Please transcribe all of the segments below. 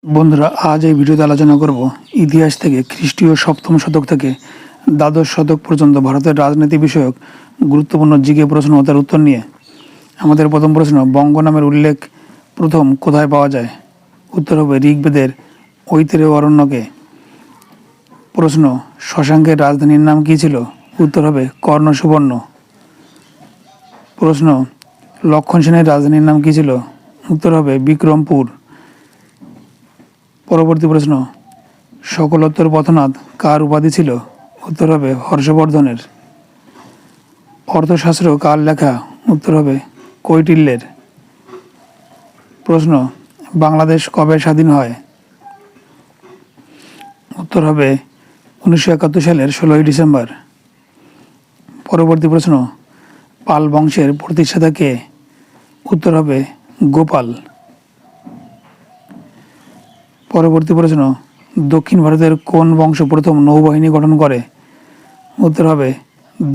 বন্ধুরা, আজ এই ভিডিওতে আলোচনা করব ইতিহাস থেকে খ্রিস্টীয় সপ্তম শতক থেকে দ্বাদশ শতক পর্যন্ত ভারতের রাজনীতি বিষয়ক গুরুত্বপূর্ণ জিকে প্রশ্ন ও তার উত্তর নিয়ে। আমাদের প্রথম প্রশ্ন, বঙ্গ নামের উল্লেখ প্রথম কোথায় পাওয়া যায়? উত্তর হবে ঋগ্বেদের ঐতরেয় অরণ্যকে। প্রশ্ন, শশাঙ্কের রাজধানীর নাম কী ছিল? উত্তর হবে কর্ণ সুবর্ণ। প্রশ্ন, লক্ষণ সেনের রাজধানীর নাম কী ছিল? উত্তর হবে বিক্রমপুর। পরবর্তী প্রশ্ন, সকলোত্তর পথনাথ কার উপাধি ছিল? উত্তর হবে হর্ষবর্ধনের। অর্থশাস্ত্র কার লেখা? উত্তর হবে কৈটিল্যের। প্রশ্ন, বাংলাদেশ কবে স্বাধীন হয়? উত্তর হবে 1971 সালের 16ই ডিসেম্বর। পরবর্তী প্রশ্ন, পাল বংশের প্রতিষ্ঠাতা কে? উত্তর হবে গোপাল। পরবর্তী প্রশ্ন, দক্ষিণ ভারতের কোন বংশ প্রথম নৌবাহিনী গঠন করে? উত্তর হবে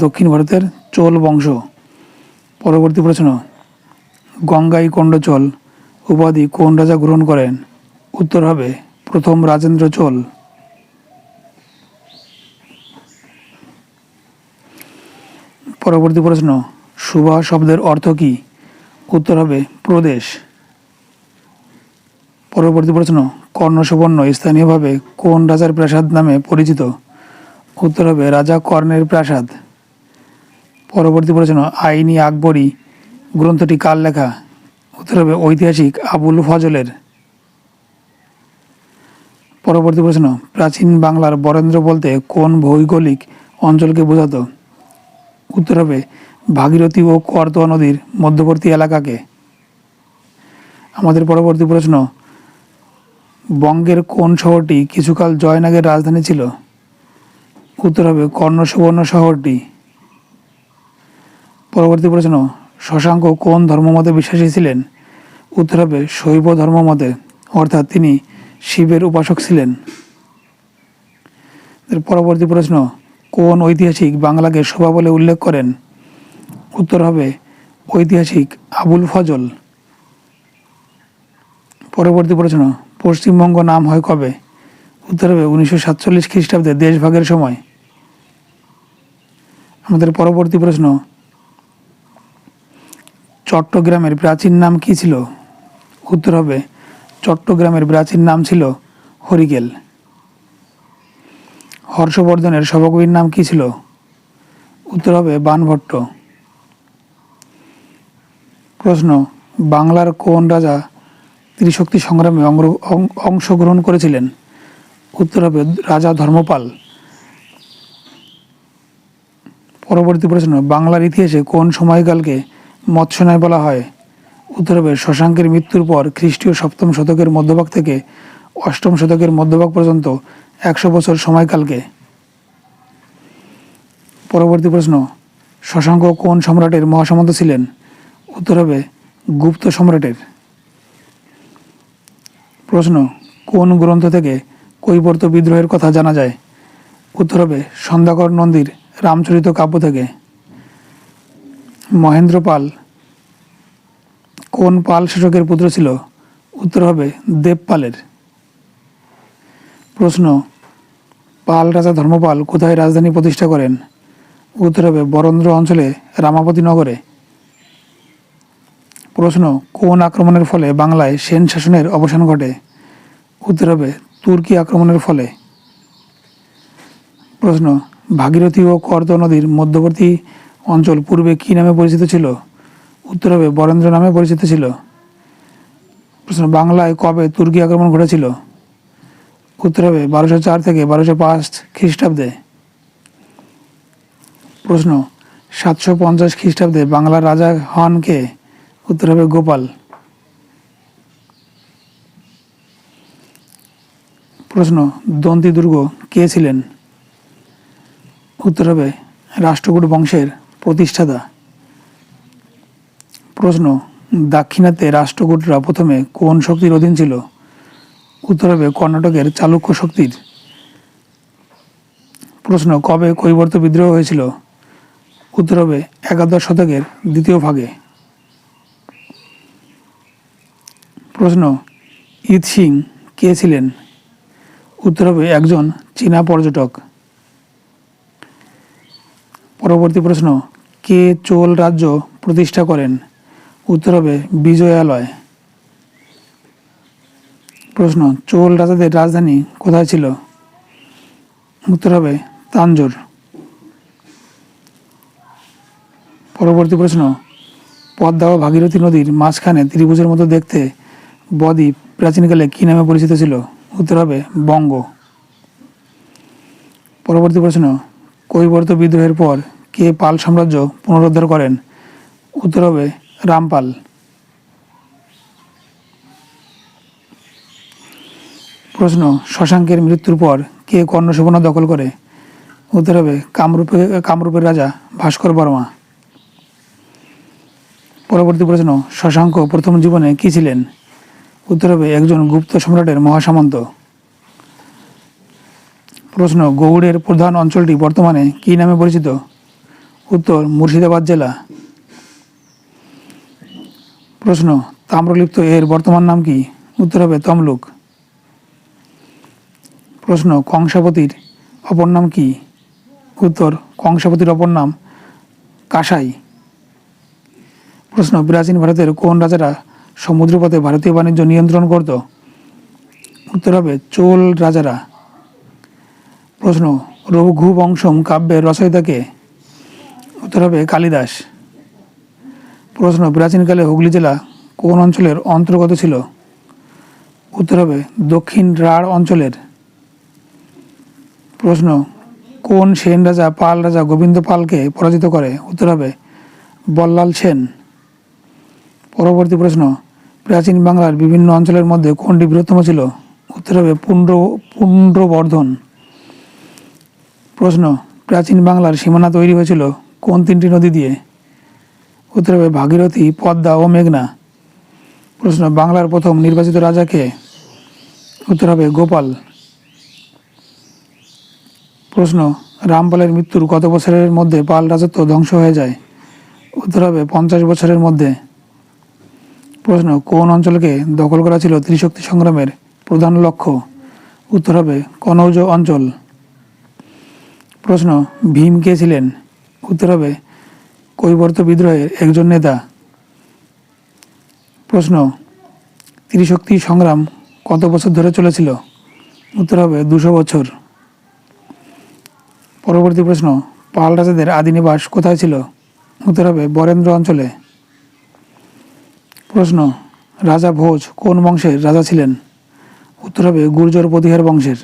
দক্ষিণ ভারতের চোল বংশ। পরবর্তী প্রশ্ন, গঙ্গাইকোন্ড চোল উপাধি কোন রাজা গ্রহণ করেন? উত্তর হবে প্রথম রাজেন্দ্র চোল। পরবর্তী প্রশ্ন, সুবা শব্দের অর্থ কী? উত্তর হবে প্রদেশ। পরবর্তী প্রশ্ন, কর্ণ সুবর্ণ স্থানীয়ভাবে কোন রাজার প্রাসাদ নামে পরিচিত? উত্তর হবে রাজা কর্ণের প্রাসাদ। পরবর্তী প্রশ্ন, আইনি আকবরী গ্রন্থটি কার লেখা? উত্তর হবে ঐতিহাসিক আবুল ফজলের। পরবর্তী প্রশ্ন, প্রাচীন বাংলার বরেন্দ্র বলতে কোন ভৌগোলিক অঞ্চলকে বোঝাতো? উত্তর হবে ভাগীরথী ও করতোয়া নদীর মধ্যবর্তী এলাকাকে। আমাদের পরবর্তী প্রশ্ন, বঙ্গের কোন শহরটি কিছুকাল জয়নাগের রাজধানী ছিল? উত্তর হবে কর্ণ সুবর্ণ শহরটি। পরবর্তী প্রশ্ন, শশাঙ্ক কোন ধর্মমতে বিশ্বাসী ছিলেন? উত্তর হবে শৈব ধর্মমতে, অর্থাৎ তিনি শিবের উপাসক ছিলেন। পরবর্তী প্রশ্ন, কোন ঐতিহাসিক বাংলাকে শোভা বলে উল্লেখ করেন? উত্তর হবে ঐতিহাসিক আবুল ফজল। পরবর্তী প্রশ্ন, পশ্চিমবঙ্গ নাম হয় কবে? উত্তর হবে 1947 খ্রিস্টাব্দে দেশভাগের সময়। আমাদের পরবর্তী প্রশ্ন, চট্টগ্রামের প্রাচীন নাম কী ছিল? উত্তর হবে চট্টগ্রামের প্রাচীন নাম ছিল হরিকেল। হর্ষবর্ধনের সভাকবির নাম কী ছিল? উত্তর হবে বাণভট্ট। প্রশ্ন, বাংলার কোন রাজা ত্রিশক্তি সংগ্রামে অংশগ্রহণ করেছিলেন? উত্তর হবে রাজা ধর্মপাল। পরবর্তী প্রশ্ন, বাংলার ইতিহাসে কোন সময়কালকে মৎস্যন্যায় বলা হয়? উত্তর হবে শশাঙ্কের মৃত্যুর পর খ্রিস্টীয় সপ্তম শতকের মধ্যভাগ থেকে অষ্টম শতকের মধ্যভাগ পর্যন্ত 100 বছর সময়কালকে। পরবর্তী প্রশ্ন, শশাঙ্ক কোন সম্রাটের মহাসামন্ত ছিলেন? উত্তর হবে গুপ্ত সম্রাটের। প্রশ্ন, কোন গ্রন্থ থেকে কৈবর্ত বিদ্রোহের কথা জানা যায়? উত্তর হবে সন্ধ্যাকর নন্দীর রামচরিত কাব্য থেকে। মহেন্দ্র পাল কোন পাল শাসকের পুত্র ছিল? উত্তর হবে দেবপালের। প্রশ্ন, পাল রাজা ধর্মপাল কোথায় রাজধানী প্রতিষ্ঠা করেন? উত্তর হবে বরেন্দ্র অঞ্চলে রামাপতি নগরে। প্রশ্ন, কোন আক্রমণের ফলে বাংলায় সেন শাসনের অবসান ঘটে? উত্তর হবে তুর্কি আক্রমণের ফলে। প্রশ্ন, ভাগীরথী ও করতোয়া নদীর মধ্যবর্তী অঞ্চল পূর্বে কী নামে পরিচিত ছিল? উত্তর হবে বরেন্দ্র নামে পরিচিত ছিল। প্রশ্ন, বাংলায় কবে তুর্কি আক্রমণ ঘটেছিল? উত্তর হবে 1204 থেকে 1205 খ্রিস্টাব্দে। প্রশ্ন, 750 খ্রিস্টাব্দে বাংলার রাজা হন কে? উত্তর হবে গোপাল। প্রশ্ন, দন্তি দুর্গ কে ছিলেন? উত্তর হবে রাষ্ট্রকূট বংশের প্রতিষ্ঠাতা। প্রশ্ন, দাক্ষিণাত্যে রাষ্ট্রকূটরা প্রথমে কোন শক্তির অধীন ছিল? উত্তর হবে কর্ণাটকের চালুক্য শক্তির। প্রশ্ন, কবে কৈবর্ত বিদ্রোহ হয়েছিল? উত্তর হবে 11 শতকের দ্বিতীয় ভাগে। প্রশ্ন, ঈদ সিং কে ছিলেন? উত্তর হবে একজন চীনা পর্যটক। পরবর্তী প্রশ্ন, কে চোল রাজ্য প্রতিষ্ঠা করেন? উত্তর হবে বিজয়ালয়। প্রশ্ন, চোল রাজাদের রাজধানী কোথায় ছিল? উত্তর হবে তাঞ্জোর। পরবর্তী প্রশ্ন, পদ্মা ও ভাগীরথী নদীর মাঝখানে ত্রিভুজের মতো দেখতে বদ্বীপ প্রাচীনকালে কী নামে পরিচিত ছিল? উত্তর হবে বঙ্গ। পরবর্তী প্রশ্ন, কৈবর্ত বিদ্রোহের পর কে পাল সাম্রাজ্য পুনরুদ্ধার করেন? উত্তর হবে রামপাল। প্রশ্ন, শশাঙ্কের মৃত্যুর পর কে কর্ণ সুবর্ণ দখল করে? উত্তর হবে কামরূপের রাজা ভাস্কর বর্মা। পরবর্তী প্রশ্ন, শশাঙ্ক প্রথম জীবনে কী ছিলেন? উত্তর হবে একজন গুপ্ত সম্রাটের মহাসামন্ত। প্রশ্ন, গৌড়ের প্রধান অঞ্চলটি বর্তমানে কী নামে পরিচিত? উত্তর মুর্শিদাবাদ জেলা। প্রশ্ন, তাম্রলিপ্ত এর বর্তমান নাম কি? উত্তর হবে তমলুক। প্রশ্ন, কংসাবতীর অপর নাম কি? উত্তর কংসাবতীর অপর নাম কাঁসাই। প্রশ্ন, প্রাচীন ভারতের কোন রাজারা সমুদ্রপথে ভারতীয় বাণিজ্য নিয়ন্ত্রণ করত? উত্তর হবে চোল রাজারা। প্রশ্ন, রঘুবংশম কাব্যের রচয়িতা কে? উত্তর হবে কালিদাস। প্রশ্ন, প্রাচীনকালে হুগলি জেলা কোন অঞ্চলের অন্তর্গত ছিল? উত্তর হবে দক্ষিণ রাঢ় অঞ্চলের। প্রশ্ন, কোন সেন রাজা পাল রাজা গোবিন্দ পালকে পরাজিত করে? উত্তর হবে বল্লাল সেন। পরবর্তী প্রশ্ন, প্রাচীন বাংলার বিভিন্ন অঞ্চলের মধ্যে কোনটি বৃহত্তম ছিল? উত্তর হবে পুণ্ড্রবর্ধন। প্রশ্ন, প্রাচীন বাংলার সীমানা তৈরি হয়েছিল কোন তিনটি নদী দিয়ে? উত্তর হবে ভাগীরথী, পদ্মা ও মেঘনা। প্রশ্ন, বাংলার প্রথম নির্বাচিত রাজা কে? উত্তর হবে গোপাল। প্রশ্ন, রামপালের মৃত্যুর কত বছরের মধ্যে পাল রাজত্ব ধ্বংস হয়ে যায়? উত্তর হবে 50 বছরের মধ্যে। প্রশ্ন, কোন অঞ্চলকে দখল করা ছিল ত্রিশক্তি সংগ্রামের প্রধান লক্ষ্য? উত্তর হবে কনৌজ অঞ্চল। প্রশ্ন, ভীম কে ছিলেন? উত্তর হবে কৈবর্ত বিদ্রোহের একজন নেতা। প্রশ্ন, ত্রিশক্তি সংগ্রাম কত বছর ধরে চলেছিল? উত্তর হবে 200 বছর। পরবর্তী প্রশ্ন, পাল রাজাদের আদি নিবাস কোথায় ছিল? উত্তর হবে বরেন্দ্র অঞ্চলে। প্রশ্ন, রাজা ভোজ কোন বংশের রাজা ছিলেন? উত্তর হবে গুর্জর প্রতিহার বংশের।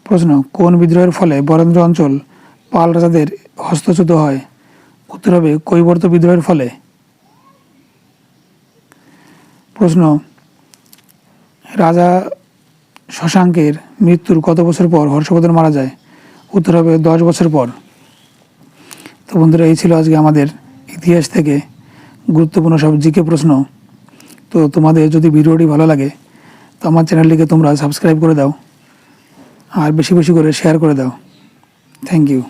প্রশ্ন, কোন বিদ্রোহের ফলে বরেন্দ্র অঞ্চল পাল রাজাদের হস্তচ্যুত হয়? উত্তর হবে কৈবর্ত বিদ্রোহের ফলে। প্রশ্ন, রাজা শশাঙ্কের মৃত্যুর কত বছর পর হর্ষবর্ধন মারা যায়? উত্তর হবে 10 বছর পর। তো বন্ধুরা, এই ছিল আজকে আমাদের ইতিহাস থেকে গুরুত্বপূর্ণ সব জিকে প্রশ্ন। তো তোমাদের যদি ভিডিওটি ভালো লাগে তো আমার চ্যানেলটিকে তোমরা সাবস্ক্রাইব করে দাও আর বেশি বেশি করে শেয়ার করে দাও। Thank you.